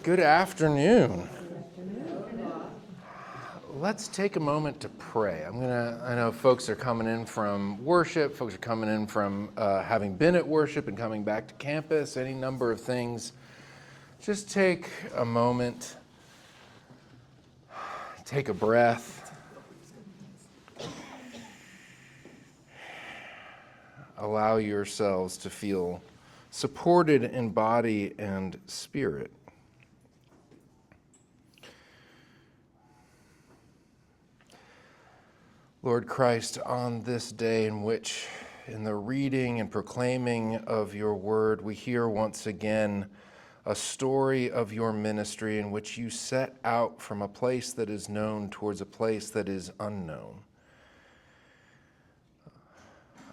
Good afternoon. Let's take a moment to pray. I know folks are coming in from worship, folks are coming in from having been at worship and coming back to campus, any number of things. Just take a moment, take a breath. Allow yourselves to feel supported in body and spirit. Lord Christ, on this day in which, in the reading and proclaiming of your word, we hear once again a story of your ministry in which you set out from a place that is known towards a place that is unknown.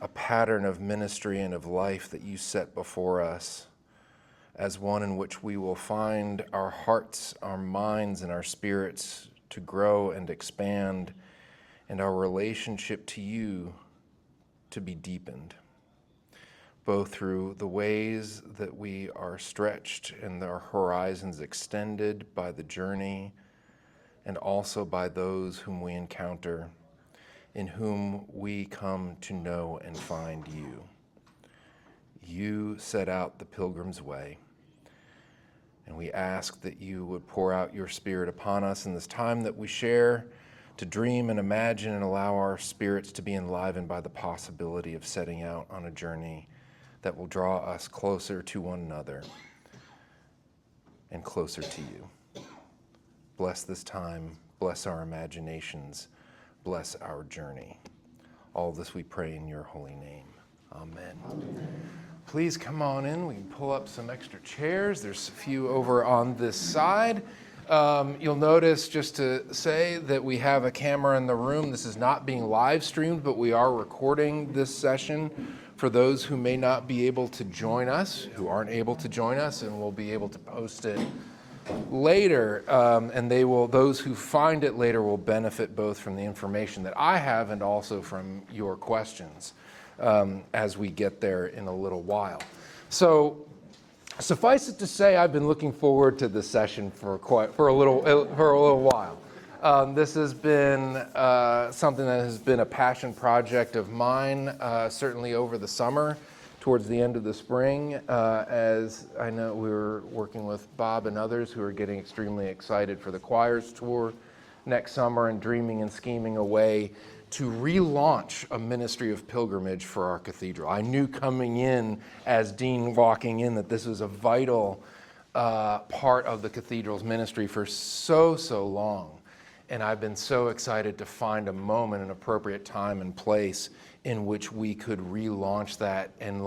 A pattern of ministry and of life that you set before us as one in which we will find our hearts, our minds, and our spirits to grow and expand, and our relationship to you to be deepened, both through the ways that we are stretched and our horizons extended by the journey, and also by those whom we encounter, in whom we come to know and find you. You set out the pilgrim's way, and we ask that you would pour out your Spirit upon us in this time that we share, to dream and imagine and allow our spirits to be enlivened by the possibility of setting out on a journey that will draw us closer to one another and closer to you. Bless this time, bless our imaginations, bless our journey. All this we pray in your holy name. Amen. Please come on in. We can pull up some extra chairs. There's a few over on this side. You'll notice, just to say, that we have a camera in the room. This is not being live streamed, but we are recording this session for those who may not be able to join us, who aren't able to join us, and we'll be able to post it later, and those who find it later will benefit both from the information that I have and also from your questions as we get there in a little while. So suffice it to say, I've been looking forward to this session for a little while. This has been something that has been a passion project of mine, certainly over the summer, towards the end of the spring, as I know we were working with Bob and others who are getting extremely excited for the choir's tour next summer and dreaming and scheming away to relaunch a ministry of pilgrimage for our cathedral. I knew coming in as dean walking in that this was a vital part of the cathedral's ministry for so long. And I've been so excited to find a moment, an appropriate time and place in which we could relaunch that. And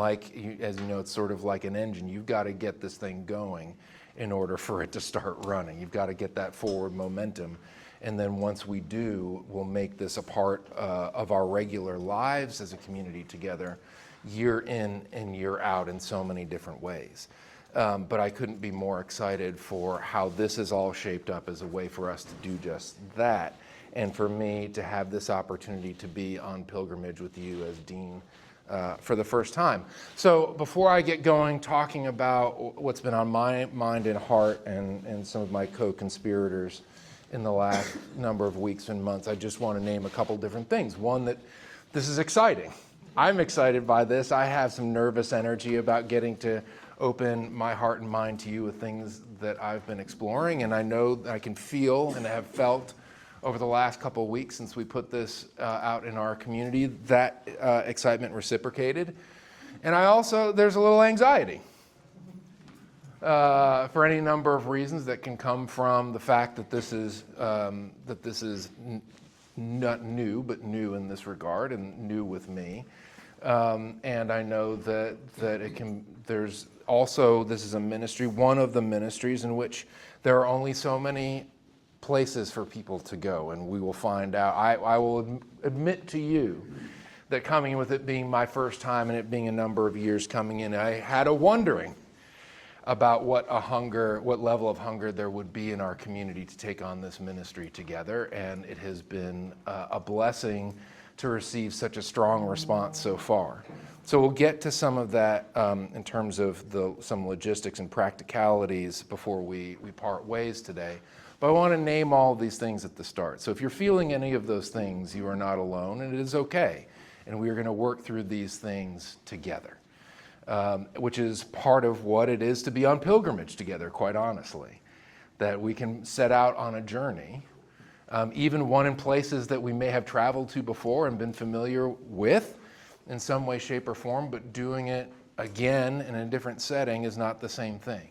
as you know, it's sort of like an engine. You've got to get this thing going in order for it to start running. You've got to get that forward momentum. And then once we do, we'll make this a part of our regular lives as a community together, year in and year out in so many different ways. But I couldn't be more excited for how this is all shaped up as a way for us to do just that, and for me to have this opportunity to be on pilgrimage with you as dean for the first time. So before I get going talking about what's been on my mind and heart and some of my co-conspirators in the last number of weeks and months, I just want to name a couple different things. One, that this is exciting. I'm excited by this. I have some nervous energy about getting to open my heart and mind to you with things that I've been exploring, and I know that I can feel and have felt over the last couple of weeks since we put this out in our community, that excitement reciprocated. And there's a little anxiety for any number of reasons that can come from the fact that this is not new, but new in this regard and new with me. And I know that this is a ministry, one of the ministries in which there are only so many places for people to go, and we will find out. I will admit to you that coming with it being my first time and it being a number of years coming in, I had a wondering about what level of hunger there would be in our community to take on this ministry together, and it has been a blessing to receive such a strong response so far. So we'll get to some of that in terms of some logistics and practicalities before we part ways today. But I want to name all of these things at the start. So if you're feeling any of those things, you are not alone, and it is okay. And we are going to work through these things together, which is part of what it is to be on pilgrimage together, quite honestly. That we can set out on a journey, even one in places that we may have traveled to before and been familiar with, in some way, shape, or form, but doing it again in a different setting is not the same thing.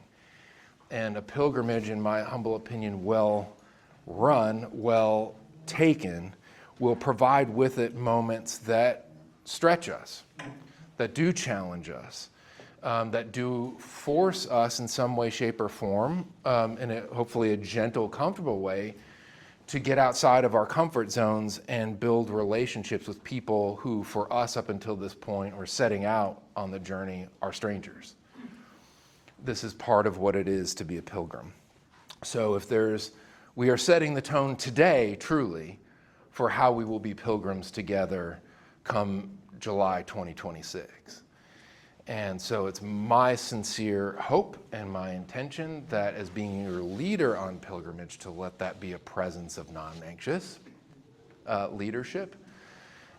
And a pilgrimage, in my humble opinion, well run, well taken, will provide with it moments that stretch us, that do challenge us, that do force us in some way, shape, or form, in hopefully a gentle, comfortable way, to get outside of our comfort zones and build relationships with people who, for us up until this point, or setting out on the journey, are strangers. This is part of what it is to be a pilgrim. So we are setting the tone today, truly, for how we will be pilgrims together come July 2026. And so it's my sincere hope and my intention that as being your leader on pilgrimage, to let that be a presence of non-anxious leadership,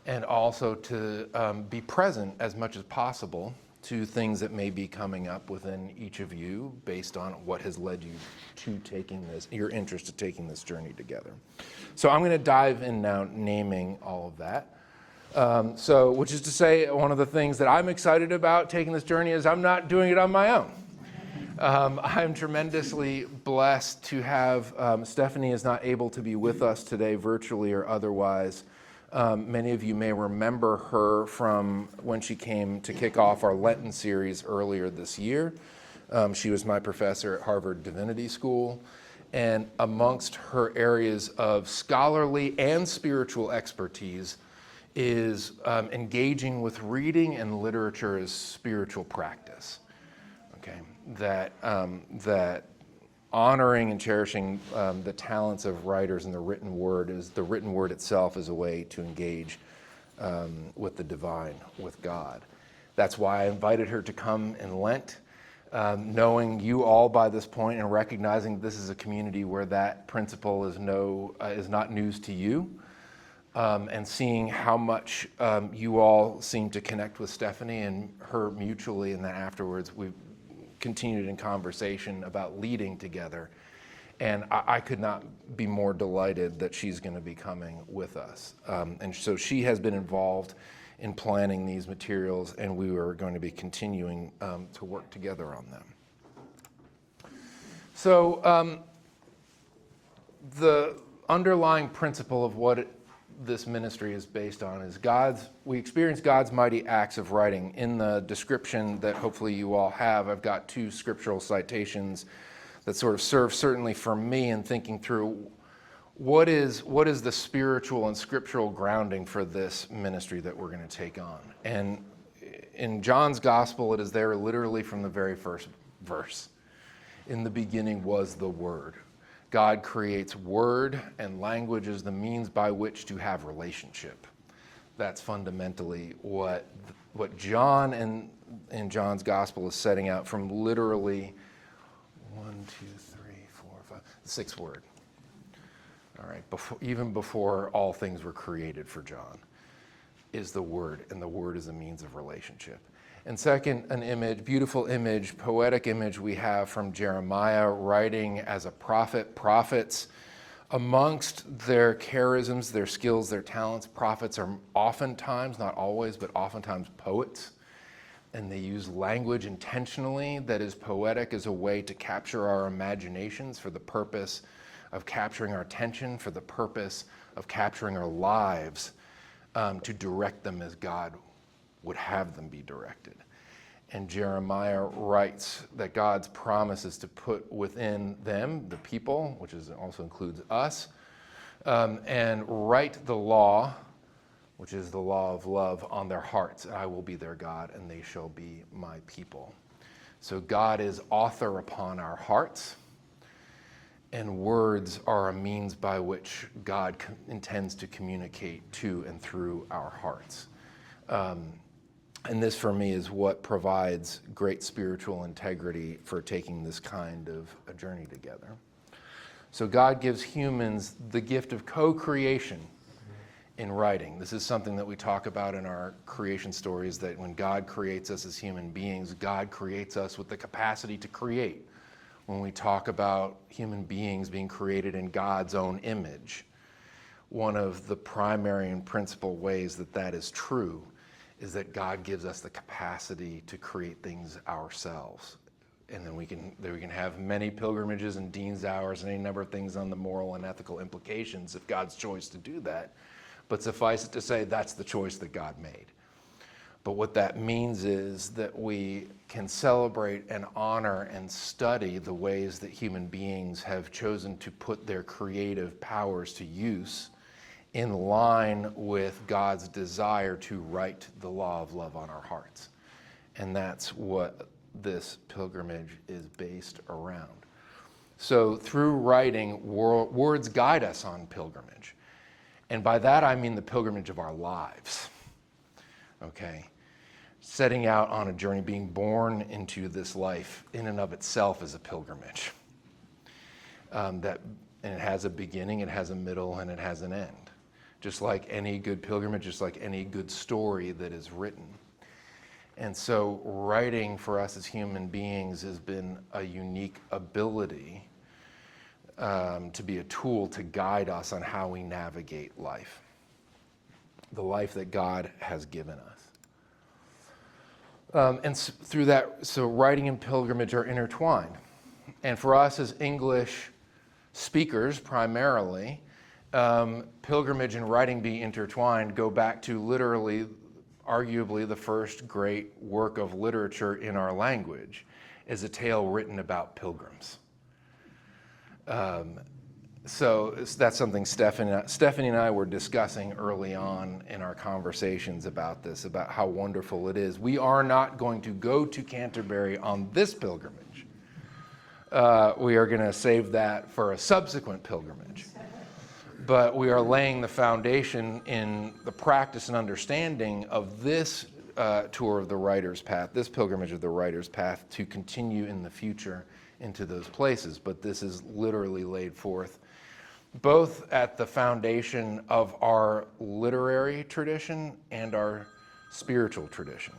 and also to be present as much as possible to things that may be coming up within each of you based on what has led you to your interest in taking this journey together. So I'm going to dive in now, naming all of that. Which is to say, one of the things that I'm excited about taking this journey is I'm not doing it on my own. I'm tremendously blessed to have, Stephanie is not able to be with us today, virtually or otherwise. Many of you may remember her from when she came to kick off our Lenten series earlier this year. She was my professor at Harvard Divinity School. And amongst her areas of scholarly and spiritual expertise is engaging with reading and literature as spiritual practice. Okay, that honoring and cherishing the talents of writers and the written word itself is a way to engage with the divine, with God. That's why I invited her to come in Lent, knowing you all by this point and recognizing this is a community where that principle is not news to you. And seeing how much you all seem to connect with Stephanie and her mutually, and then afterwards we've continued in conversation about leading together. And I could not be more delighted that she's going to be coming with us. And so she has been involved in planning these materials, and we are going to be continuing to work together on them. So the underlying principle of what this ministry is based on is we experience God's mighty acts of writing. In the description that hopefully you all have, I've got two scriptural citations that sort of serve certainly for me in thinking through what is the spiritual and scriptural grounding for this ministry that we're going to take on. And in John's gospel, it is there literally from the very first verse. In the beginning was the Word. God creates word and language as the means by which to have relationship. That's fundamentally what John in John's gospel is setting out from literally 6th word. All right, even before all things were created for John is the Word, and the Word is a means of relationship. And second, an image, beautiful image, poetic image we have from Jeremiah writing as a prophet. Prophets, amongst their charisms, their skills, their talents, prophets are oftentimes, not always, but oftentimes poets. And they use language intentionally that is poetic as a way to capture our imaginations for the purpose of capturing our attention, for the purpose of capturing our lives, to direct them as God would have them be directed. And Jeremiah writes that God's promise is to put within them, the people, which also includes us, and write the law, which is the law of love, on their hearts. I will be their God, and they shall be my people. So God is author upon our hearts, and words are a means by which God intends to communicate to and through our hearts. And this, for me, is what provides great spiritual integrity for taking this kind of a journey together. So God gives humans the gift of co-creation in writing. This is something that we talk about in our creation stories, that when God creates us as human beings, God creates us with the capacity to create. When we talk about human beings being created in God's own image, one of the primary and principal ways that that is true is that God gives us the capacity to create things ourselves. And then we can have many pilgrimages and dean's hours and any number of things on the moral and ethical implications of God's choice to do that. But suffice it to say, that's the choice that God made. But what that means is that we can celebrate and honor and study the ways that human beings have chosen to put their creative powers to use in line with God's desire to write the law of love on our hearts. And that's what this pilgrimage is based around. So through writing, words guide us on pilgrimage. And by that I mean the pilgrimage of our lives. Okay? Setting out on a journey, being born into this life in and of itself is a pilgrimage. And it has a beginning, it has a middle, and it has an end. Just like any good pilgrimage, just like any good story that is written. And so writing for us as human beings has been a unique ability to be a tool to guide us on how we navigate life. The life that God has given us. And through that, so writing and pilgrimage are intertwined. And for us as English speakers primarily, pilgrimage and writing being intertwined go back to literally, arguably the first great work of literature in our language is a tale written about pilgrims. So that's something Stephanie and I were discussing early on in our conversations about this, about how wonderful it is. We are not going to go to Canterbury on this pilgrimage. We are going to save that for a subsequent pilgrimage. But we are laying the foundation in the practice and understanding of this tour of the writer's path, this pilgrimage of the writer's path, to continue in the future into those places. But this is literally laid forth both at the foundation of our literary tradition and our spiritual tradition.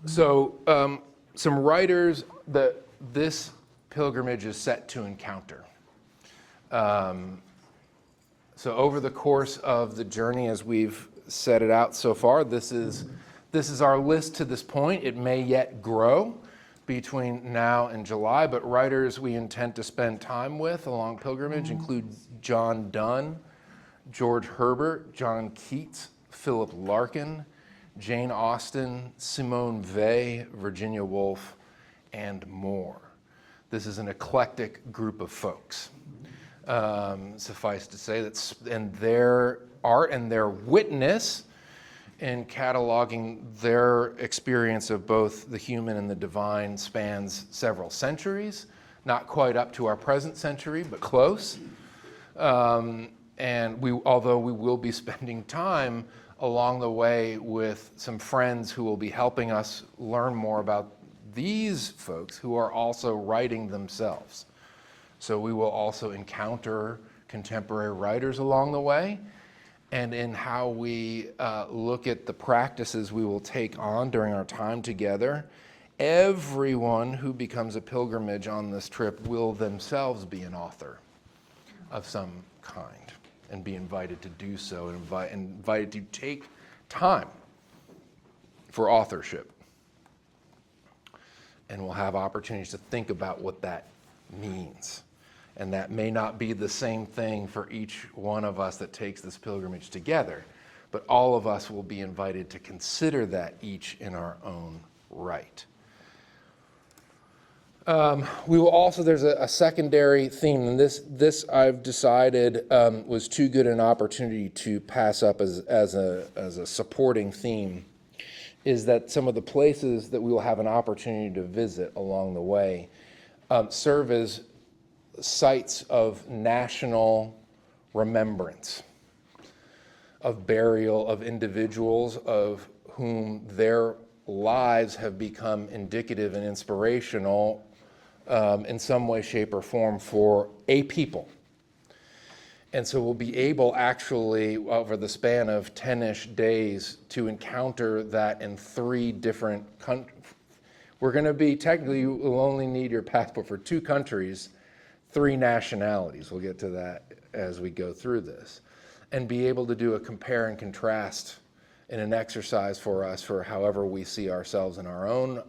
So some writers that this pilgrimage is set to encounter. So over the course of the journey, as we've set it out so far, this is our list to this point. It may yet grow between now and July, but writers we intend to spend time with along pilgrimage include John Donne, George Herbert, John Keats, Philip Larkin, Jane Austen, Simone Weil, Virginia Woolf, and more. This is an eclectic group of folks. Suffice to say that, and their art and their witness in cataloging their experience of both the human and the divine spans several centuries, not quite up to our present century, but close. And although we will be spending time along the way with some friends who will be helping us learn more about these folks who are also writing themselves. So we will also encounter contemporary writers along the way, and in how we look at the practices we will take on during our time together. Everyone who becomes a pilgrimage on this trip will themselves be an author of some kind and be invited to do so, and invited to take time for authorship. And we'll have opportunities to think about what that means. And that may not be the same thing for each one of us that takes this pilgrimage together, but all of us will be invited to consider that each in our own right. We will also, there's a secondary theme, and this I've decided was too good an opportunity to pass up as a supporting theme, is that some of the places that we will have an opportunity to visit along the way serve as sites of national remembrance, of burial of individuals of whom their lives have become indicative and inspirational in some way, shape, or form for a people. And so we'll be able actually, over the span of 10-ish days, to encounter that in 3 different countries. We're going to be, technically, you will only need your passport for 2 countries, 3 nationalities. We'll get to that as we go through this. And be able to do a compare and contrast in an exercise for us for however we see ourselves in our own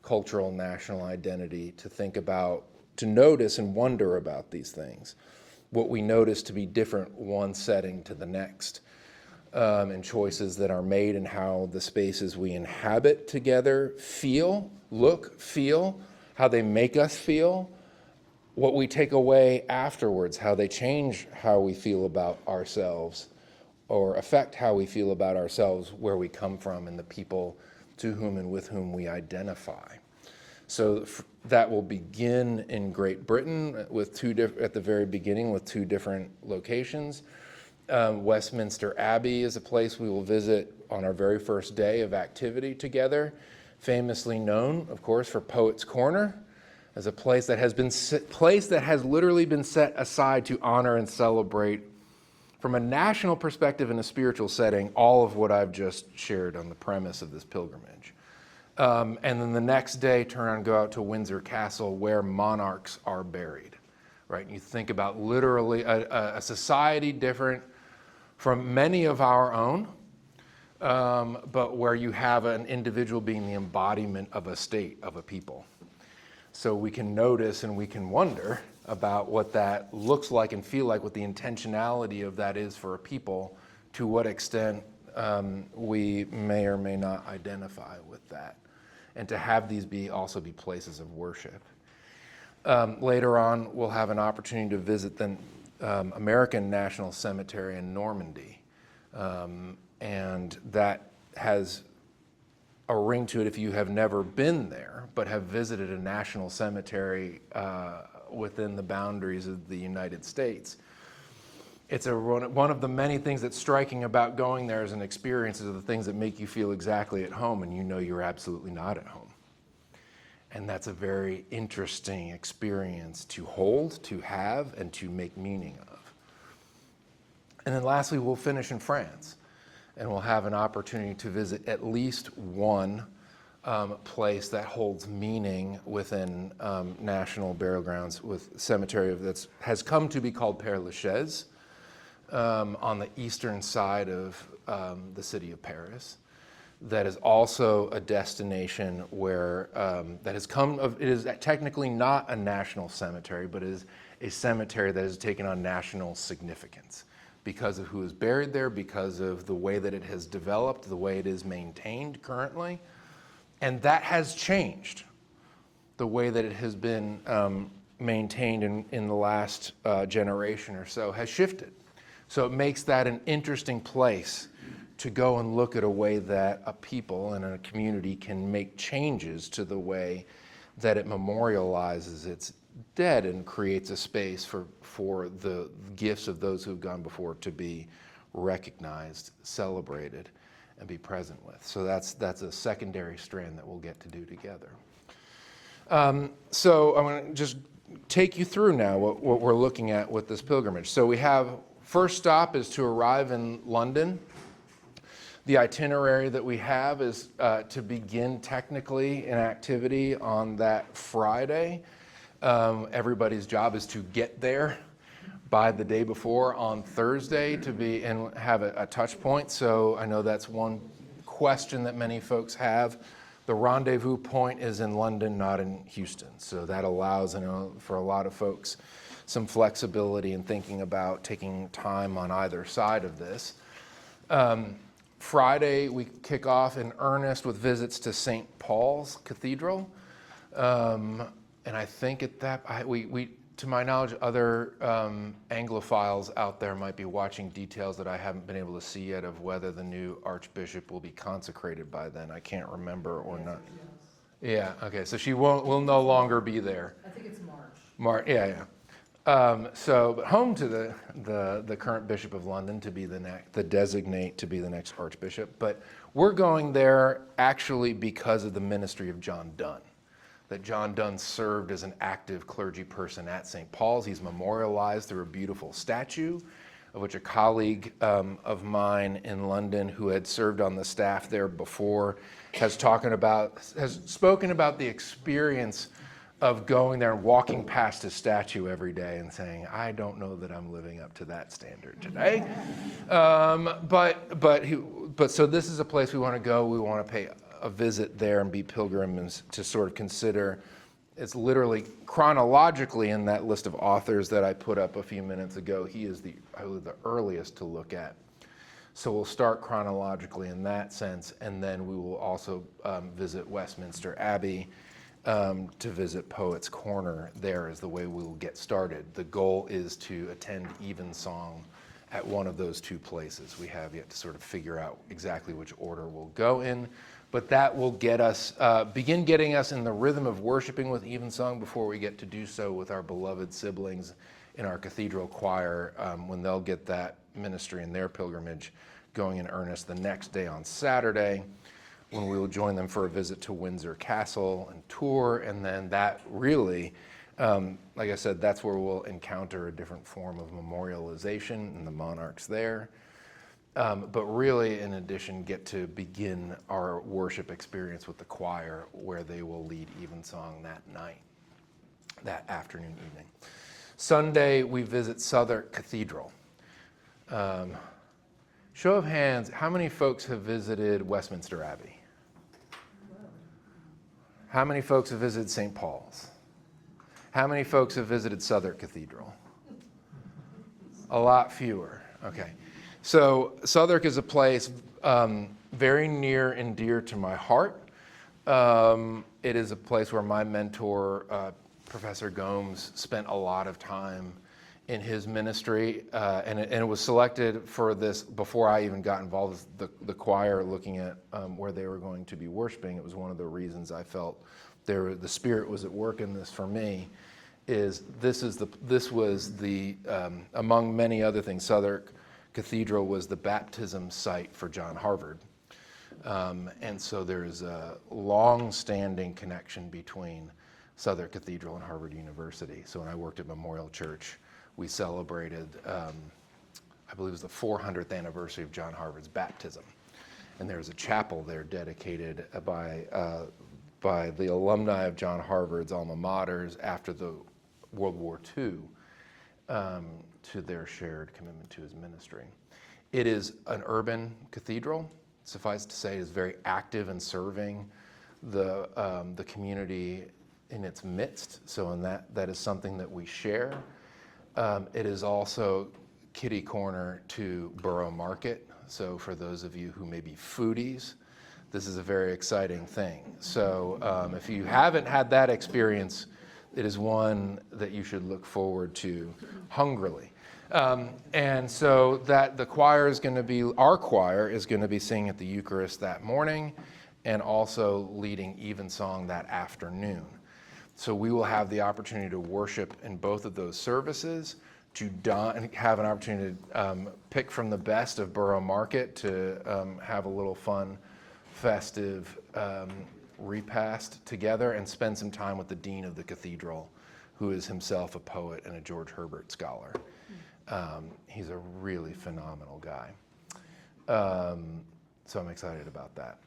cultural national identity, to think about, to notice and wonder about these things. What we notice to be different one setting to the next, and choices that are made and how the spaces we inhabit together feel, look, feel, how they make us feel, what we take away afterwards, how they change how we feel about ourselves or affect how we feel about ourselves, where we come from, and the people to whom and with whom we identify. So that will begin in Great Britain with at the very beginning with 2 different locations. Westminster Abbey is a place we will visit on our very first day of activity together, famously known, of course, for Poets' Corner, as a place that has literally been set aside to honor and celebrate, from a national perspective in a spiritual setting, all of what I've just shared on the premise of this pilgrimage. And then the next day, turn around and go out to Windsor Castle, where monarchs are buried, right? You think about literally a society different from many of our own, but where you have an individual being the embodiment of a state, of a people. So we can notice and we can wonder about what that looks like and feel like, what the intentionality of that is for a people, to what extent we may or may not identify with that, and to have these also be places of worship. Later on, we'll have an opportunity to visit the American National Cemetery in Normandy, and that has a ring to it if you have never been there, but have visited a national cemetery within the boundaries of the United States. It's one of the many things that's striking about going there as an experience, is the things that make you feel exactly at home, and you know you're absolutely not at home. And that's a very interesting experience to hold, to have, and to make meaning of. And then lastly, we'll finish in France, and we'll have an opportunity to visit at least one place that holds meaning within national burial grounds, with cemetery that has come to be called Père Lachaise, on the eastern side of the city of Paris. That is also a destination where that has come of. It is technically not a national cemetery, but is a cemetery that has taken on national significance because of who is buried there, because of the way that it has developed, the way it is maintained currently. And that has changed. The way that it has been maintained in the last generation or so has shifted. So it makes that an interesting place to go and look at a way that a people and a community can make changes to the way that it memorializes its dead and creates a space for the gifts of those who've gone before to be recognized, celebrated, and be present with. So that's a secondary strand that we'll get to do together. So I'm going to just take you through now what we're looking at with this pilgrimage. So we have, first stop is to arrive in London. The itinerary that we have is to begin technically an activity on that Friday. Everybody's job is to get there by the day before on Thursday to be and have a touch point. So I know that's one question that many folks have. The rendezvous point is in London, not in Houston. So that allows, for a lot of folks, some flexibility in thinking about taking time on either side of this. Friday, we kick off in earnest with visits to St. Paul's Cathedral. And I think at that, to my knowledge, other Anglophiles out there might be watching details that I haven't been able to see yet of whether the new Archbishop will be consecrated by then. I can't remember or not. Yeah, okay, so she will no longer be there. I think it's March. Yeah. But home to the current Bishop of London to be the designate to be the next Archbishop. But we're going there actually because of the ministry of John Donne. That John Donne served as an active clergy person at St. Paul's. He's memorialized through a beautiful statue, of which a colleague of mine in London who had served on the staff there before has spoken about the experience of going there and walking past his statue every day and saying, I don't know that I'm living up to that standard today. So this is a place we want to go. We want to pay a visit there and be pilgrims to sort of consider. It's literally chronologically in that list of authors that I put up a few minutes ago. He is the earliest to look at. So we'll start chronologically in that sense, and then we will also visit Westminster Abbey to visit Poets' Corner. There is the way we will get started. The goal is to attend evensong at one of those two places. We have yet to sort of figure out exactly which order we'll go in, but that will get us, begin getting us in the rhythm of worshiping with evensong before we get to do so with our beloved siblings in our cathedral choir when they'll get that ministry and their pilgrimage going in earnest the next day on Saturday, when we will join them for a visit to Windsor Castle and tour, and then that really, like I said, that's where we'll encounter a different form of memorialization and the monarchs there. But really, in addition, get to begin our worship experience with the choir, where they will lead evensong that night, that afternoon, evening. Sunday, we visit Southwark Cathedral. Show of hands, how many folks have visited Westminster Abbey? How many folks have visited St. Paul's? How many folks have visited Southwark Cathedral? A lot fewer. Okay. So Southwark is a place very near and dear to my heart. It is a place where my mentor, Professor Gomes, spent a lot of time in his ministry, and it was selected for this before I even got involved with the choir, looking at where they were going to be worshiping. It was one of the reasons I felt the Spirit was at work in this for me. This was the among many other things, Southwark Cathedral was the baptism site for John Harvard. And so there's a long-standing connection between Southwark Cathedral and Harvard University. So when I worked at Memorial Church, we celebrated, I believe it was the 400th anniversary of John Harvard's baptism. And there's a chapel there dedicated by the alumni of John Harvard's alma maters after the World War II to their shared commitment to his ministry. It is an urban cathedral. Suffice to say, it is very active in serving the community in its midst. So in that is something that we share. It is also kitty corner to Borough Market. So for those of you who may be foodies, this is a very exciting thing. So if you haven't had that experience, it is one that you should look forward to hungrily. And so that the choir is going to be, our choir is going to be singing at the Eucharist that morning and also leading evensong that afternoon. So we will have the opportunity to worship in both of those services, to have an opportunity to pick from the best of Borough Market, to have a little fun, festive repast together, and spend some time with the Dean of the Cathedral, who is himself a poet and a George Herbert scholar. He's a really phenomenal guy. So I'm excited about that.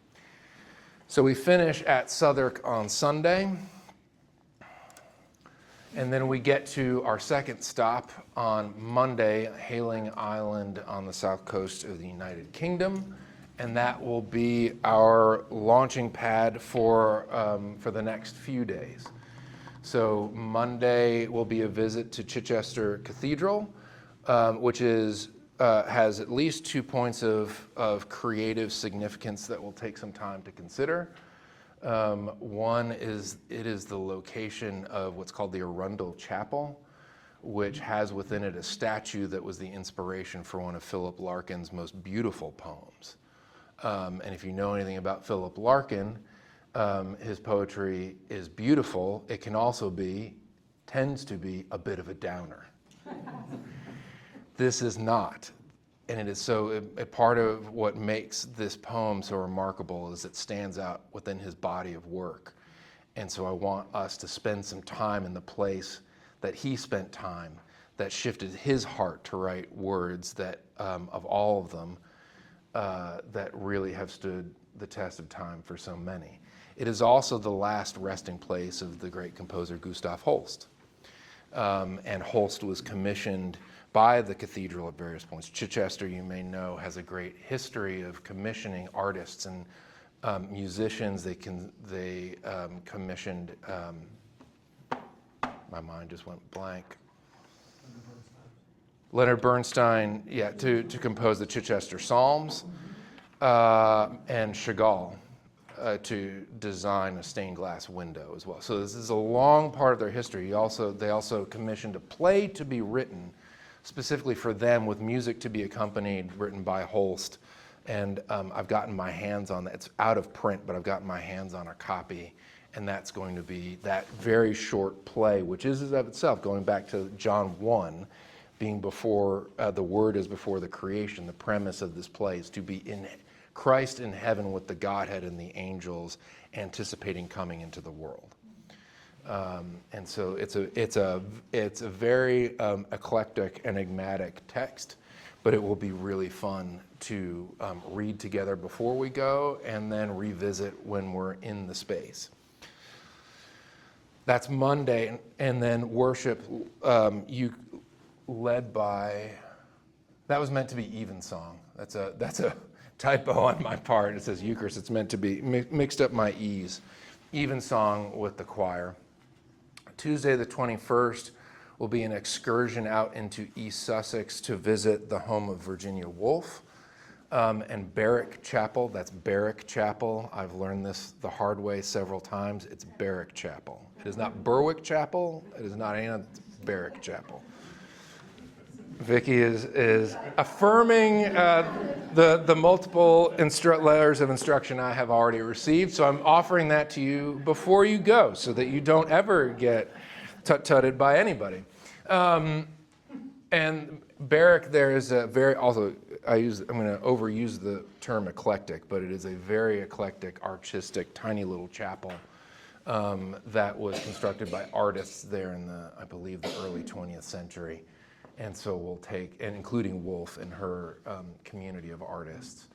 So we finish at Southwark on Sunday. And then we get to our second stop on Monday, Hayling Island on the south coast of the United Kingdom. And that will be our launching pad for the next few days. So Monday will be a visit to Chichester Cathedral, which has at least 2 points of creative significance that will take some time to consider. One is it is the location of what's called the Arundel Chapel, which has within it a statue that was the inspiration for one of Philip Larkin's most beautiful poems. And if you know anything about Philip Larkin, his poetry is beautiful. It can also be tends to be a bit of a downer. This is not. And it is so, a part of what makes this poem so remarkable is it stands out within his body of work. And so I want us to spend some time in the place that he spent time, that shifted his heart to write words that, of all of them, that really have stood the test of time for so many. It is also the last resting place of the great composer Gustav Holst. And Holst was commissioned by the cathedral at various points. Chichester, you may know, has a great history of commissioning artists and musicians. They commissioned, my mind just went blank. Leonard Bernstein, yeah, to compose the Chichester Psalms, and Chagall to design a stained glass window as well. So this is a long part of their history. They also commissioned a play to be written specifically for them with music to be accompanied, written by Holst. And I've gotten my hands on that. It's out of print, but I've gotten my hands on a copy. And that's going to be that very short play, which is of itself, going back to John 1, being before, the Word is before the creation. The premise of this play is to be in Christ in heaven with the Godhead and the angels, anticipating coming into the world. And so it's a very eclectic, enigmatic text, but it will be really fun to read together before we go and then revisit when we're in the space. That's Monday, and then worship, led by, that was meant to be evensong. That's a typo on my part. It says Eucharist. It's meant to be mixed up my E's. Evensong with the choir. Tuesday the 21st will be an excursion out into East Sussex to visit the home of Virginia Woolf and Berwick Chapel. That's Berwick Chapel. I've learned this the hard way several times. It's Berwick Chapel. It is not Berwick Chapel. It is not Anna. It's Berwick Chapel. Vicky is affirming the multiple letters of instruction I have already received, so I'm offering that to you before you go so that you don't ever get tut-tutted by anybody. And Berwick, there is a very, also, I'm going to overuse the term eclectic, but it is a very eclectic, artistic, tiny little chapel that was constructed by artists there in I believe, the early 20th century. And so we'll take, and including Woolf and her community of artists.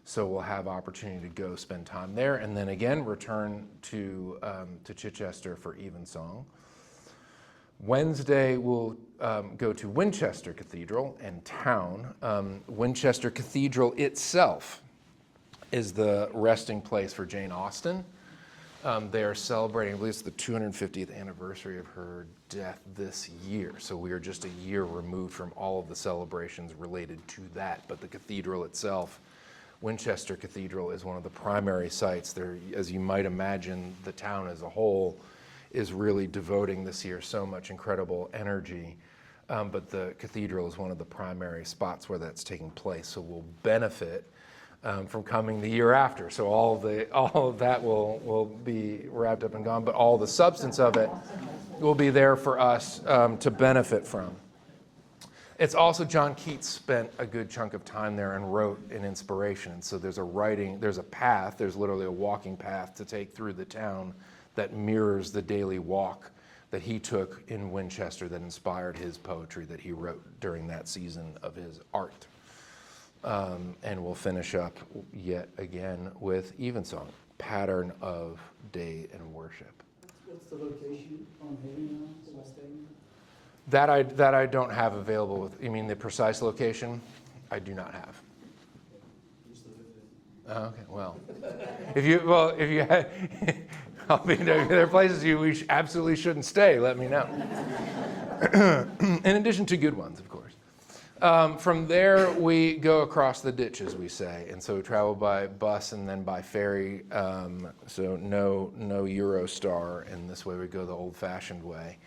So we'll have opportunity to go spend time there, and then again return to Chichester for evensong. Wednesday we'll go to Winchester Cathedral and town. Winchester Cathedral itself is the resting place for Jane Austen. They are celebrating, I believe it's the 250th anniversary of her death this year. So we are just a year removed from all of the celebrations related to that. But the cathedral itself, Winchester Cathedral, is one of the primary sites. There, as you might imagine, the town as a whole is really devoting this year so much incredible energy. But the cathedral is one of the primary spots where that's taking place. So we'll benefit from coming the year after. So all of that will be wrapped up and gone, but all the substance of it will be there for us to benefit from. It's also, John Keats spent a good chunk of time there and wrote an inspiration. So there's a path, there's literally a walking path to take through the town that mirrors the daily walk that he took in Winchester that inspired his poetry that he wrote during that season of his art. And we'll finish up yet again with evensong, pattern of day and worship. What's the location on Haven now, West Haven? That I don't have available. With, you mean the precise location? I do not have. Oh, okay. Well, if you had, I'll be there are places we absolutely shouldn't stay. Let me know. In addition to good ones, of course. From there, we go across the ditch, as we say, and so we travel by bus and then by ferry. So no Eurostar, and this way we go the old-fashioned way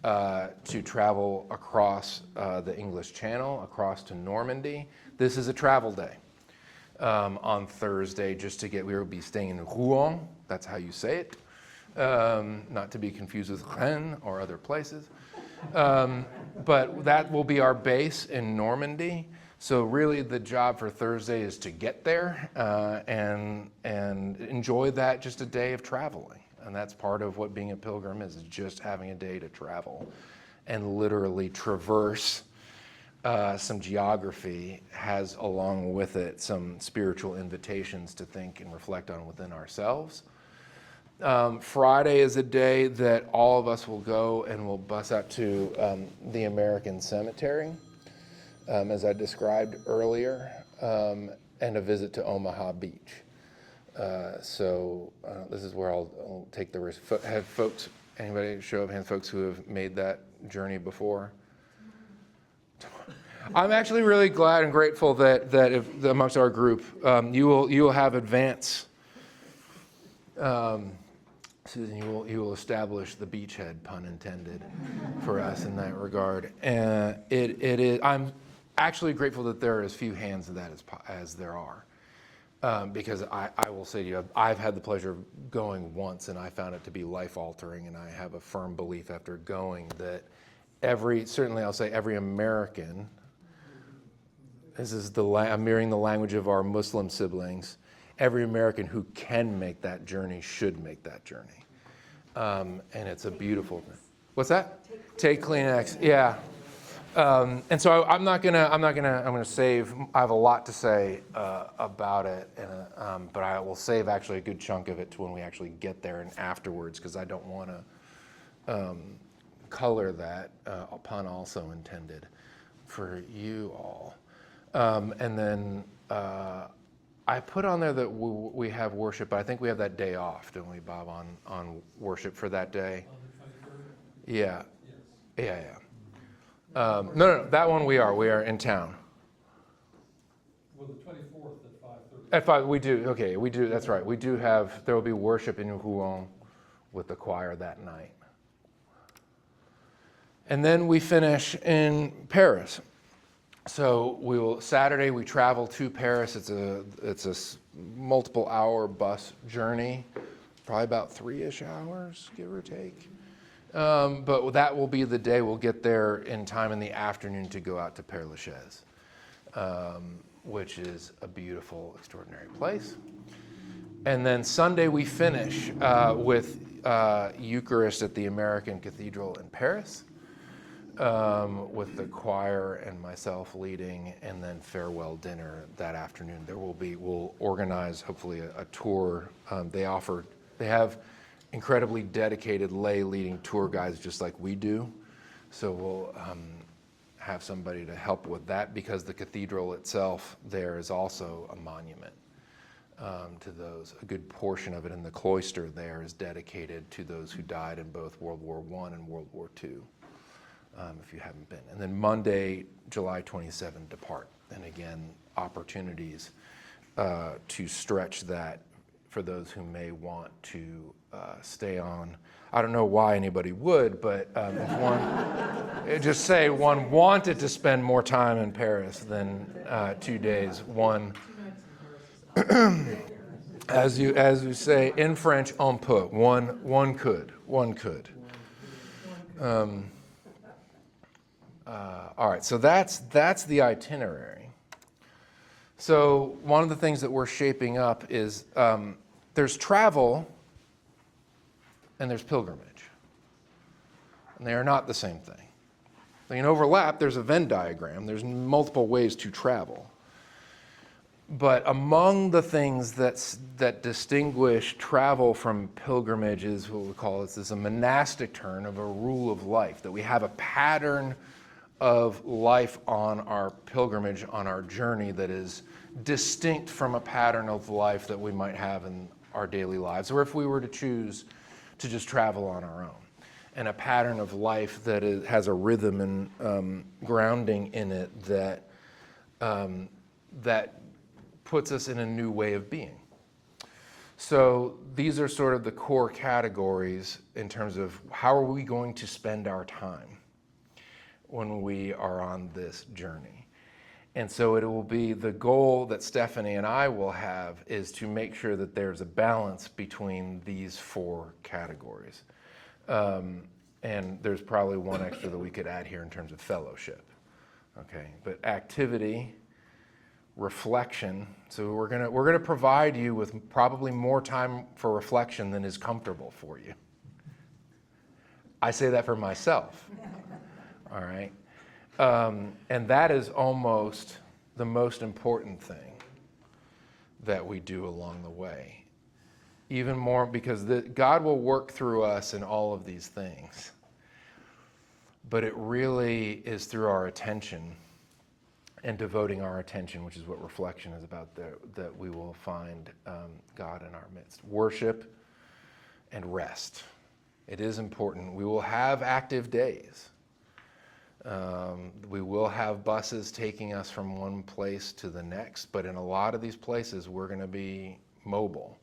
to travel across the English Channel, across to Normandy. This is a travel day on Thursday, we will be staying in Rouen. That's how you say it. not to be confused with Rennes or other places. But that will be our base in Normandy. So really the job for Thursday is to get there and enjoy that, just a day of traveling. And that's part of what being a pilgrim is just having a day to travel and literally traverse some geography, has along with it some spiritual invitations to think and reflect on within ourselves. Friday is a day that all of us will go and we'll bus out to the American Cemetery, as I described earlier, and a visit to Omaha Beach. So this is where I'll take the risk. Have folks, anybody, show of hands, folks who have made that journey before? I'm actually really glad and grateful that if, amongst our group, you will have advance. Susan, you will establish the beachhead, pun intended, for us in that regard. And it is. I'm actually grateful that there are as few hands of that as there are, because I will say to you, I've had the pleasure of going once, and I found it to be life altering. And I have a firm belief after going that certainly I'll say every American. This is I'm mirroring the language of our Muslim siblings. Every American who can make that journey should make that journey, and it's a beautiful thing. What's that? Take Kleenex. Yeah. And so I'm gonna save. I have a lot to say about it, but I will save actually a good chunk of it to when we actually get there and afterwards, because I don't want to color that, pun also intended, for you all. And then I put on there that we have worship, but I think we have that day off, don't we, Bob, on worship for that day? On the 23rd? Yeah. Yes. Yeah. No, that one we are in town. Well, the 24th at 5:30. At 5, we do, that's right. We do have, there will be worship in Rouen with the choir that night. And then we finish in Paris. So Saturday we travel to Paris. It's a multiple hour bus journey, probably about 3-ish hours, give or take. But that will be the day we'll get there in time in the afternoon to go out to Père Lachaise, which is a beautiful, extraordinary place. And then Sunday we finish with Eucharist at the American Cathedral in Paris, with the choir and myself leading, and then farewell dinner that afternoon. We'll organize hopefully a tour. They have incredibly dedicated lay leading tour guides just like we do. So we'll have somebody to help with that, because the cathedral itself there is also a monument to those. A good portion of it in the cloister there is dedicated to those who died in both World War I and World War II. If you haven't been. And then Monday, July 27, depart. And again, opportunities to stretch that for those who may want to stay on. I don't know why anybody would, but if one wanted to spend more time in Paris than 2 days, as you say in French, on peut, one could. All right, so that's the itinerary. So one of the things that we're shaping up is there's travel and there's pilgrimage. And they are not the same thing. They can overlap. There's a Venn diagram. There's multiple ways to travel. But among the things that distinguish travel from pilgrimage is what we call this is a monastic turn of a rule of life, that we have a pattern of life on our pilgrimage, on our journey, that is distinct from a pattern of life that we might have in our daily lives, or if we were to choose to just travel on our own. And a pattern of life that has a rhythm and grounding in it that puts us in a new way of being. So these are sort of the core categories in terms of how are we going to spend our time when we are on this journey. And so it will be the goal that Stephanie and I will have is to make sure that there's a balance between these 4 categories. And there's probably one extra that we could add here in terms of fellowship. Okay, but activity, reflection. So we're gonna provide you with probably more time for reflection than is comfortable for you. I say that for myself. All right. And that is almost the most important thing that we do along the way. Even more because God will work through us in all of these things. But it really is through our attention and devoting our attention, which is what reflection is about, that we will find God in our midst. Worship and rest. It is important. We will have active days. We will have buses taking us from one place to the next, but in a lot of these places, we're going to be mobile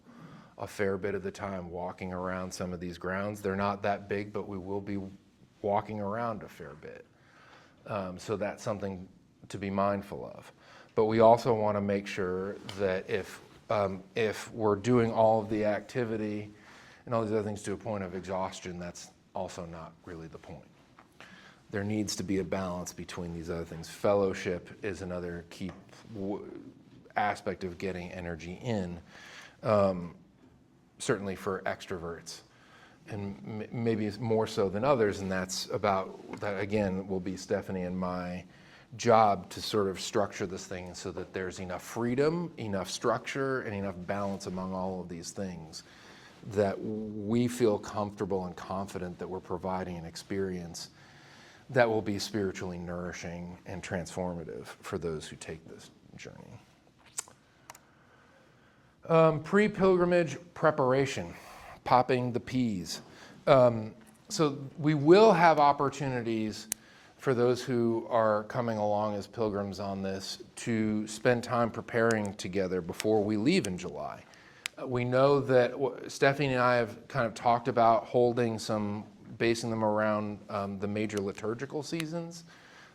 a fair bit of the time, walking around some of these grounds. They're not that big, but we will be walking around a fair bit. So that's something to be mindful of. But we also want to make sure that if we're doing all of the activity and all these other things to a point of exhaustion, that's also not really the point. There needs to be a balance between these other things. Fellowship is another key aspect of getting energy in, certainly for extroverts, and maybe more so than others, and that's about, that again, will be Stephanie and my job to sort of structure this thing so that there's enough freedom, enough structure, and enough balance among all of these things that we feel comfortable and confident that we're providing an experience that will be spiritually nourishing and transformative for those who take this journey. Pre-pilgrimage preparation, popping the peas. So we will have opportunities for those who are coming along as pilgrims on this to spend time preparing together before we leave in July. We know that Stephanie and I have kind of talked about basing them around the major liturgical seasons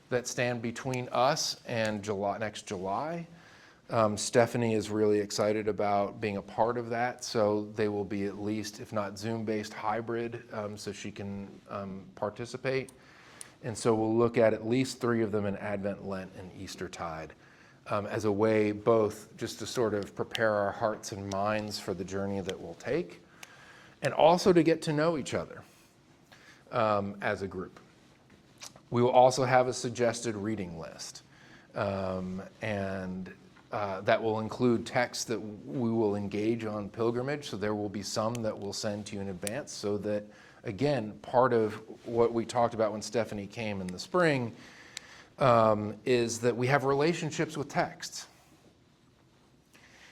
that stand between us and next July. Stephanie is really excited about being a part of that, so they will be at least, if not Zoom-based, hybrid, so she can participate. And so we'll look at least 3 of them in Advent, Lent, and Eastertide as a way both just to sort of prepare our hearts and minds for the journey that we'll take, and also to get to know each other as a group. We will also have a suggested reading list, and that will include texts that we will engage on pilgrimage. So there will be some that we'll send to you in advance so that, again, part of what we talked about when Stephanie came in the spring is that we have relationships with texts.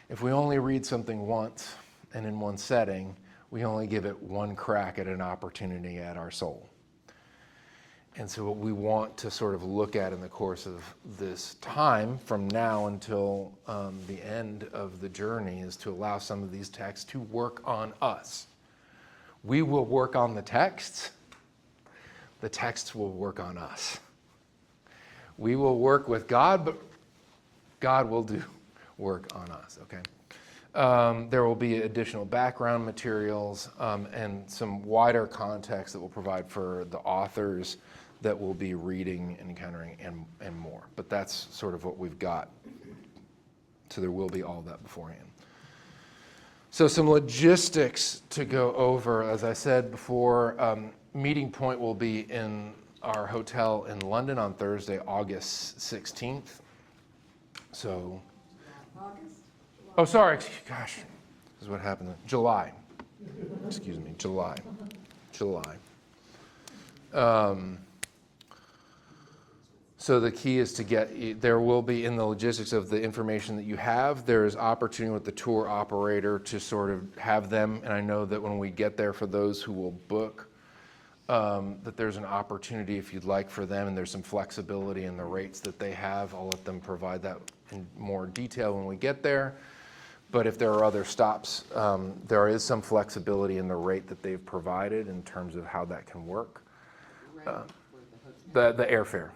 If we only read something once and in one setting, we only give it one crack at an opportunity at our soul. And so what we want to sort of look at in the course of this time from now until the end of the journey is to allow some of these texts to work on us. We will work on the texts. The texts will work on us. We will work with God, but God will do work on us, okay? There will be additional background materials and some wider context that will provide for the authors that we'll be reading and encountering and more. But that's sort of what we've got. So there will be all that beforehand. So some logistics to go over. As I said before, meeting point will be in our hotel in London on Thursday, August 16th. So, August? oh, sorry, gosh, this is what happened. July, excuse me, July. So the key is to there will be in the logistics of the information that you have, there is opportunity with the tour operator to sort of have them, and I know that when we get there for those who will book, that there's an opportunity if you'd like for them, and there's some flexibility in the rates that they have. I'll let them provide that in more detail when we get there. But if there are other stops, there is some flexibility in the rate that they've provided in terms of how that can work. The airfare.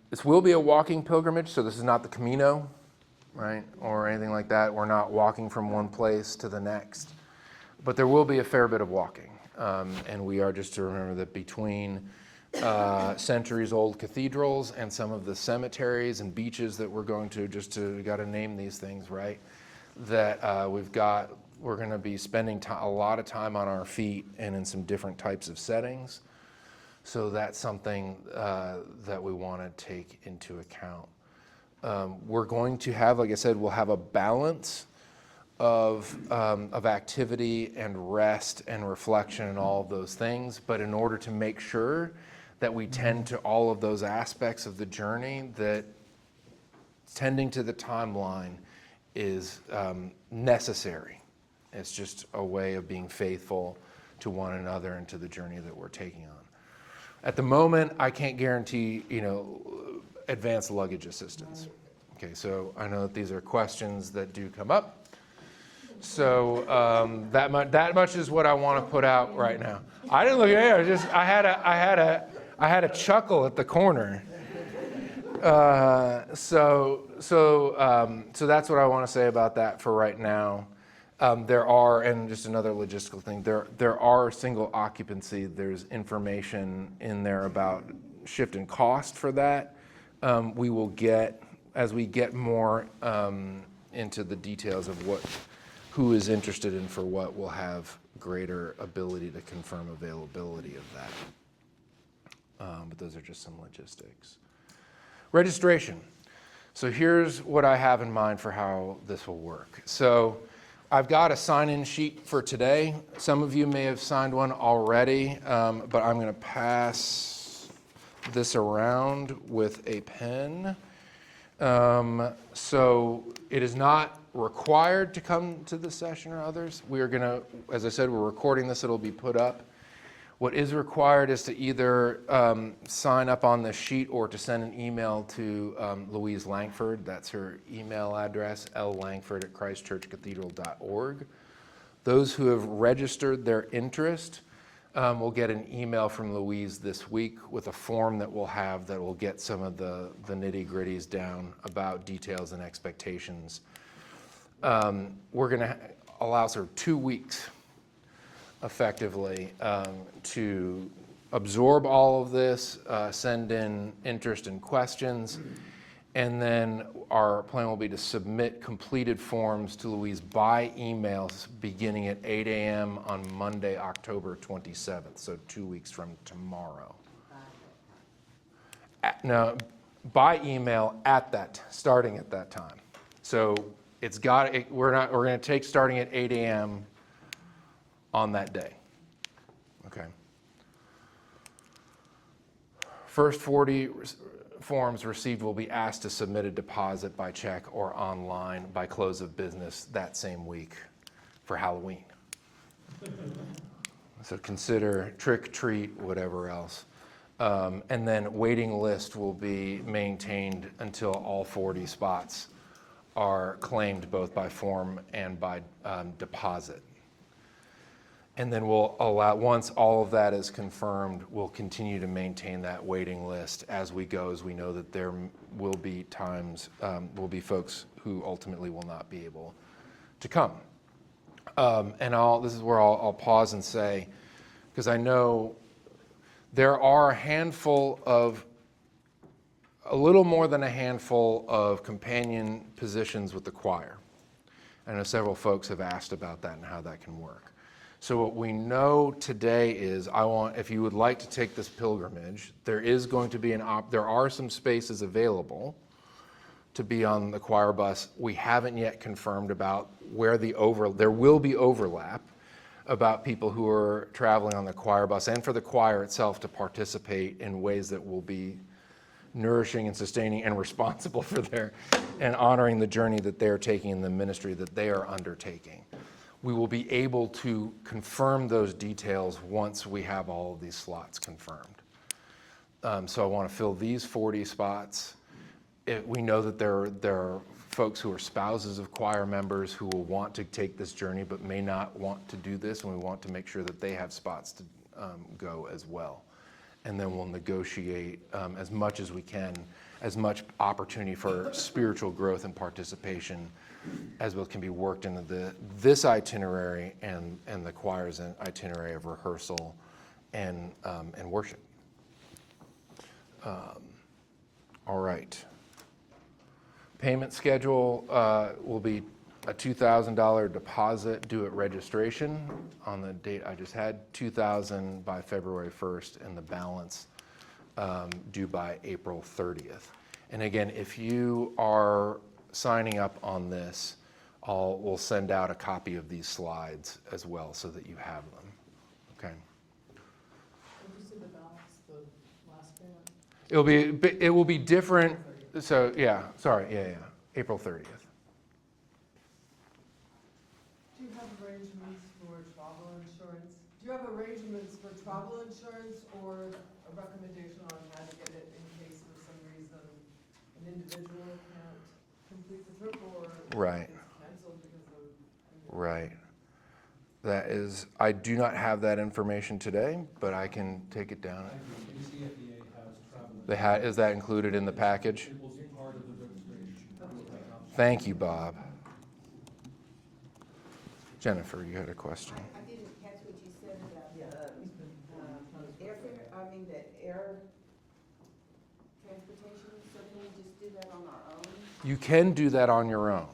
This will be a walking pilgrimage, so this is not the Camino, right, or anything like that. We're not walking from one place to the next. But there will be a fair bit of walking. And we are just to remember that between centuries-old cathedrals and some of the cemeteries and beaches that we're going to, we got to name these things, right, that we're going to be spending a lot of time on our feet and in some different types of settings. So that's something that we want to take into account. We're going to have, like I said, we'll have a balance of activity and rest and reflection and all of those things. But in order to make sure that we tend to all of those aspects of the journey, that tending to the timeline is necessary. It's just a way of being faithful to one another and to the journey that we're taking on. At the moment, I can't guarantee, advanced luggage assistance. Okay, so I know that these are questions that do come up. So that much is what I want to put out right now. I didn't look at it. I had a chuckle at the corner. So that's what I want to say about that for right now. There are, and just another logistical thing, there are single occupancy. There's information in there about shift in cost for that. We will get, as we get more into the details of who is interested in for what, we'll have greater ability to confirm availability of that. But those are just some logistics. Registration. So here's what I have in mind for how this will work. So I've got a sign-in sheet for today. Some of you may have signed one already, but I'm going to pass this around with a pen. So it is not required to come to the session or others. We are going to, as I said, we're recording this. It'll be put up. What is required is to either sign up on the sheet or to send an email to Louise Langford. That's her email address, llangford@christchurchcathedral.org. Those who have registered their interest will get an email from Louise this week with a form that will get some of the nitty-gritties down about details and expectations. We're going to allow sort of 2 weeks effectively to absorb all of this, send in interest and questions, and then our plan will be to submit completed forms to Louise by emails beginning at 8 a.m. on Monday, October 27th, so 2 weeks from tomorrow. No, by email starting at that time. So we're going to take starting at 8 a.m. on that day. Okay. First 40 forms received will be asked to submit a deposit by check or online by close of business that same week for Halloween. So consider trick, treat, whatever else. And then waiting list will be maintained until all 40 spots are claimed both by form and by deposit. And then we'll allow, once all of that is confirmed, we'll continue to maintain that waiting list as we go, as we know that there will be folks who ultimately will not be able to come. This is where I'll pause and say, because I know there are a little more than a handful of companion positions with the choir. I know several folks have asked about that and how that can work. So what we know today is, if you would like to take this pilgrimage, there is going to be there are some spaces available to be on the choir bus. We haven't yet confirmed about where there will be overlap about people who are traveling on the choir bus and for the choir itself to participate in ways that will be nourishing and sustaining and responsible and honoring the journey that they're taking in the ministry that they are undertaking. We will be able to confirm those details once we have all of these slots confirmed. So I want to fill these 40 spots. We know that there are folks who are spouses of choir members who will want to take this journey but may not want to do this, and we want to make sure that they have spots to go as well. and then we'll negotiate as much as we can, as much opportunity for spiritual growth and participation as well can be worked into this itinerary and the choir's itinerary of rehearsal and worship. All right. Payment schedule will be a $2,000 deposit due at registration on the date I just had, $2,000 by February 1st, and the balance due by April 30th. And again, if you are signing up on this, we'll send out a copy of these slides as well so that you have them. Okay. Did you say the balance, the last payment? It will be different. So yeah, April 30th. Do you have arrangements for travel insurance? Do you have arrangements for travel insurance or a recommendation on how to get it in case for some reason an individual can't complete the trip or Right. it's canceled because of... Right. That is, I do not have that information today, but I can take it down. CFDA has travel. Is that included in the package? It will be part of the registration. Thank you, Bob. Jennifer, you had a question. I didn't catch what you said about airfare, the air transportation, so can we just do that on our own? You can do that on your own.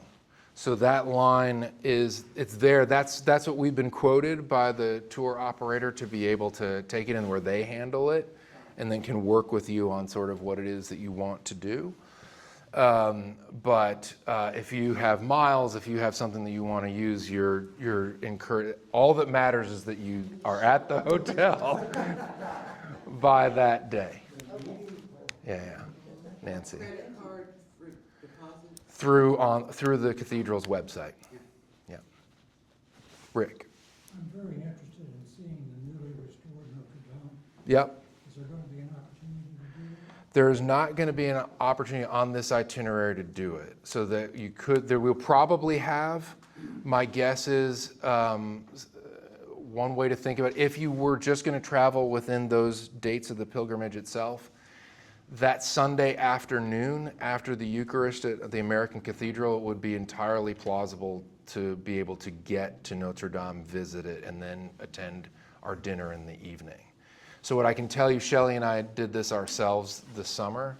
So that line it's there. That's what we've been quoted by the tour operator to be able to take it in where they handle it and then can work with you on sort of what it is that you want to do. But if you have miles, if you have something that you want to use, you're encouraged. All that matters is that you are at the hotel by that day. Yeah. Nancy. Credit card for deposit? Through the cathedral's website. Yeah. Rick. I'm very interested in seeing the newly restored Notre Dame. Yep. Is there going to be an opportunity to do that? There is not going to be an opportunity on this itinerary to do it. So that there will probably have, my guess is, one way to think about it, if you were just going to travel within those dates of the pilgrimage itself, that Sunday afternoon after the Eucharist at the American Cathedral, it would be entirely plausible to be able to get to Notre Dame, visit it, and then attend our dinner in the evening. So what I can tell you, Shelley and I did this ourselves this summer.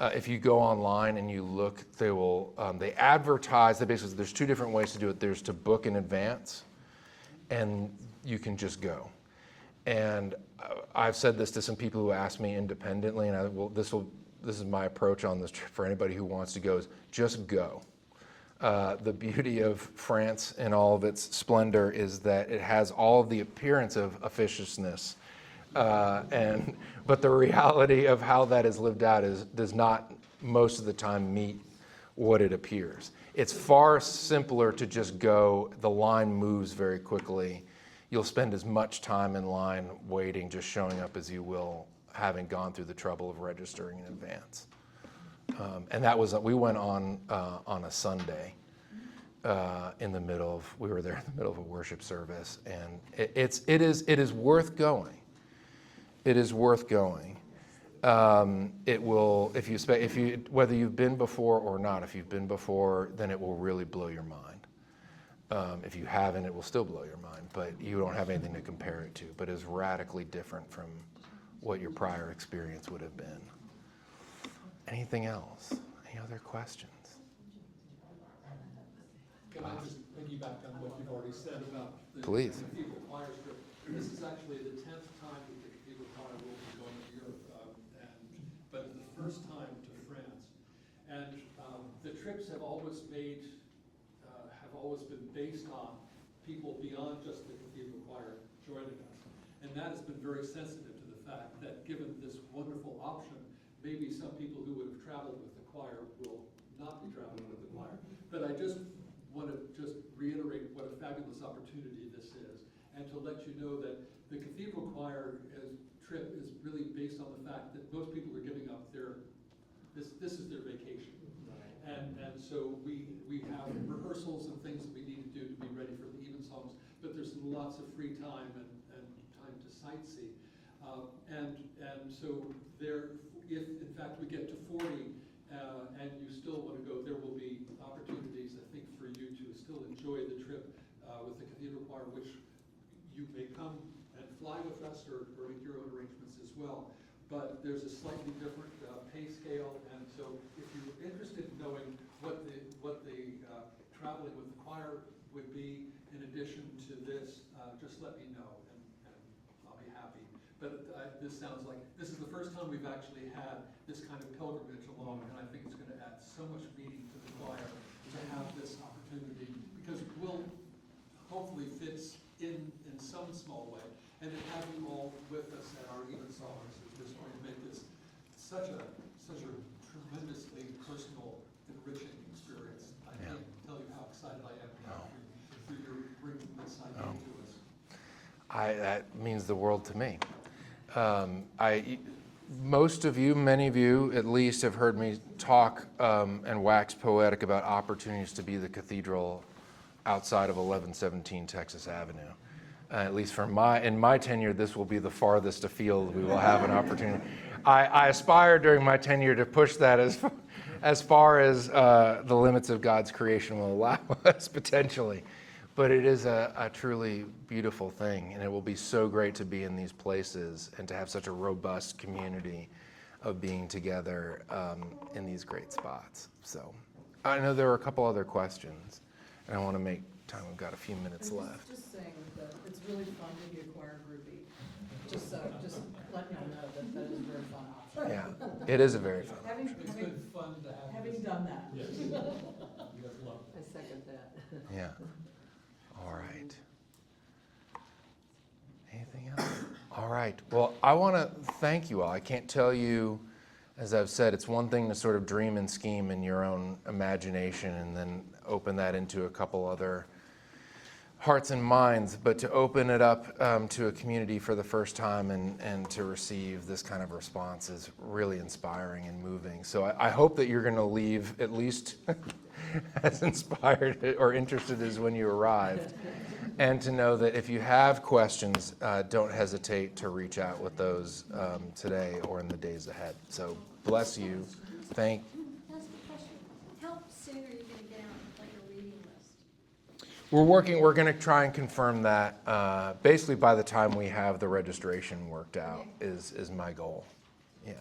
If you go online and you look, they advertise. Basically, there's two different ways to do it. There's to book in advance, and you can just go. And I've said this to some people who ask me independently, and this is my approach on this trip for anybody who wants to go, is just go. The beauty of France in all of its splendor is that it has all of the appearance of officiousness, but the reality of how that is lived out does not most of the time meet what it appears. It's far simpler to just go. The line moves very quickly. You'll spend as much time in line waiting, just showing up as you will, having gone through the trouble of registering in advance. And we went on a Sunday we were there in the middle of a worship service, and it is worth going. It is worth going. It will, whether you've been before or not, if you've been before, then it will really blow your mind. If you haven't, it will still blow your mind, but you don't have anything to compare it to. But it's radically different from what your prior experience would have been. Anything else? Any other questions? Can I just piggyback on what you've already said about the Please. Cathedral Choir trip? This is actually the 10th time that the Cathedral Choir will be going to Europe, but the first time to France. And the trips have always been based on people beyond just the Cathedral Choir joining us. And that has been very sensitive to the fact that given this wonderful option, maybe some people who would have traveled with the choir will not be traveling with the choir. But I just want to reiterate what a fabulous opportunity this is, and to let you know that the Cathedral Choir trip is really based on the fact that most people are giving up this is their vacation. And so we have rehearsals and things that we need to do to be ready for the evensongs, but there's lots of free time and time to sightsee. And so there, if in fact we get to 40 and you still want to go, there will be opportunities, I think, for you to still enjoy the trip with the Cathedral Choir, which you may come and fly with us or make your own arrangements as well. But there's a slightly different pay scale, and so if you're interested in knowing what the traveling with the choir would be in addition to this, just let me know, and I'll be happy. But this sounds like, this is the first time we've actually had this kind of pilgrimage along, and I think it's going to add so much meaning to the choir to have this opportunity, because Will hopefully fits in some small way, and to have you all with us at our Evensongers is just going to make this such a tremendously personal, enriching experience. I can't tell you how excited I am for your bringing this idea to us. That means the world to me. Most of you, many of you at least, have heard me talk and wax poetic about opportunities to be the cathedral outside of 1117 Texas Avenue. At least in my tenure, this will be the farthest afield we will have an opportunity. I aspire during my tenure to push that as far as the limits of God's creation will allow us potentially. But it is a truly beautiful thing, and it will be so great to be in these places and to have such a robust community of being together in these great spots. So I know there are a couple other questions, and I want to make time. We've got a few minutes left. Just saying that it's really fun to be a choir groupie. Just letting y'all know that is a very fun option. Yeah, it is a very fun. It's been fun to have Having this. done that. Yes. You guys love it. I second that. Yeah. All right. Anything else? All right. Well, I want to thank you all. I can't tell you, as I've said, it's one thing to sort of dream and scheme in your own imagination and then open that into a couple other hearts and minds, but to open it up to a community for the first time and to receive this kind of response is really inspiring and moving. So I hope that you're going to leave at least as inspired or interested as when you arrived. And to know that if you have questions, don't hesitate to reach out with those today or in the days ahead. So bless you. Ask a question. How soon are you going to get out like a reading list? We're going to try and confirm that basically by the time we have the registration worked out is my goal. Yeah.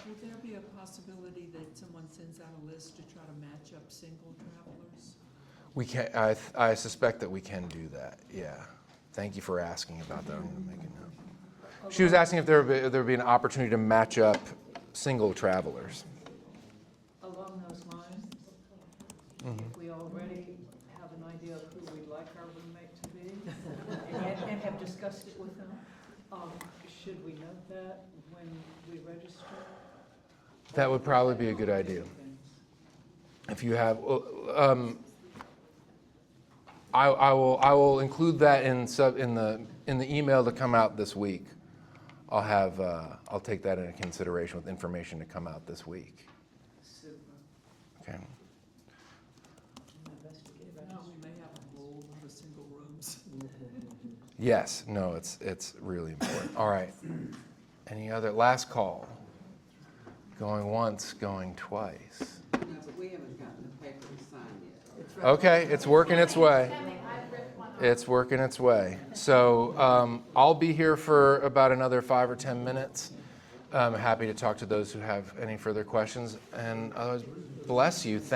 Would there be a possibility that someone sends out a list to try to match up single travelers? We can. I suspect that we can do that. Yeah. Thank you for asking about that. I'm going to make a note. She was asking if there would be an opportunity to match up single travelers. Along those lines, if we already have an idea of who we'd like our roommate to be and have discussed it with them, should we note that when we register? That would probably be a good idea. If you have, I will include that in the email to come out this week. I'll take that into consideration with information to come out this week. Super. Okay. No, we may have a whole lot of single rooms. Yes. No. It's really important. All right. Any other last call? Going once, going twice. No, but we haven't gotten the paper to sign yet. Okay, it's working its way. It's working its way. So I'll be here for about another 5 or 10 minutes. I'm happy to talk to those who have any further questions. And otherwise, bless you.